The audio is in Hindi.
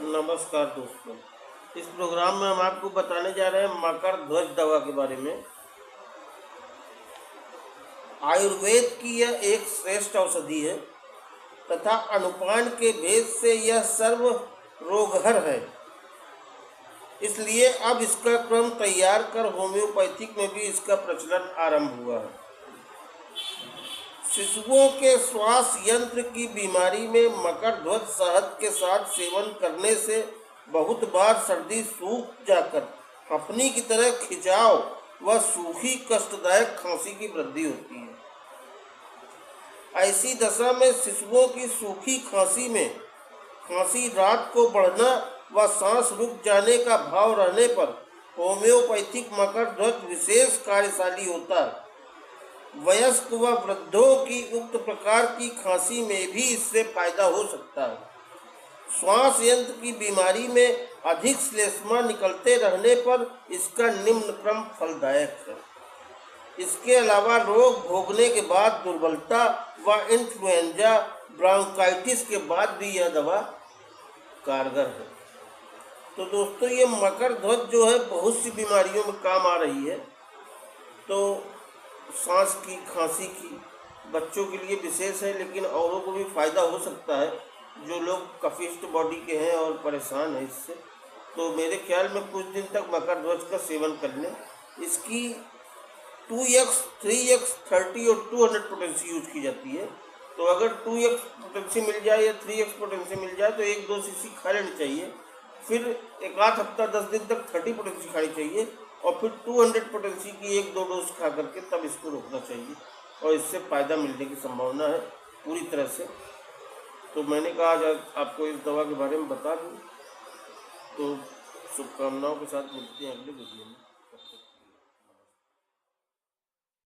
नमस्कार दोस्तों। इस प्रोग्राम में हम आपको बताने जा रहे हैं मकर ध्वज दवा के बारे में। आयुर्वेद की यह एक श्रेष्ठ औषधि है तथा अनुपान के भेद से यह सर्व रोगहर है। इसलिए अब इसका क्रम तैयार कर होम्योपैथिक में भी इसका प्रचलन आरंभ हुआ है। शिशुओं के श्वास यंत्र की बीमारी में मकर ध्वज शहद के साथ सेवन करने से बहुत बार सर्दी सूख जाकर हंफनी की तरह खिंचाव व सूखी कष्टदायक खांसी की वृद्धि होती है। ऐसी दशा में शिशुओं की सूखी खांसी में खांसी रात को बढ़ना व सांस रुक जाने का भाव रहने पर होम्योपैथिक मकर ध्वज विशेष कार्यशाली होता है। वयस्क व वृद्धों की उक्त प्रकार की खांसी में भी इससे फायदा हो सकता है। श्वास यंत्र की बीमारी में अधिक श्लेष्मा निकलते रहने पर इसका निम्न क्रम फलदायक है। इसके अलावा रोग भोगने के बाद दुर्बलता व इन्फ्लुएंजा ब्रोंकाइटिस के बाद भी यह दवा कारगर है। तो दोस्तों, ये मकर ध्वज जो है बहुत सी बीमारियों में काम आ रही है। तो सांस की, खांसी की बच्चों के लिए विशेष है, लेकिन औरों को भी फायदा हो सकता है जो लोग कफिष्ट बॉडी के हैं और परेशान हैं इससे। तो मेरे ख्याल में कुछ दिन तक मकर ध्वज का सेवन कर लें। इसकी 2x, 3x, 30 और 200 पोटेंसी यूज की जाती है। तो अगर 2x पोटेंसी मिल जाए या 3x पोटेंसी मिल जाए तो 1-2 शीशी खा लेनी चाहिए। फिर एक आध हफ्ता 10 दिन तक 30 पोटेंसी खानी चाहिए और फिर 200 पोटेंसी की 1-2 डोज खा करके तब इसको रोकना चाहिए और इससे फ़ायदा मिलने की संभावना है पूरी तरह से। तो मैंने कहा आज आपको इस दवा के बारे में बता दूँ। तो शुभकामनाओं के साथ मिलते हैं अगले वीडियो में।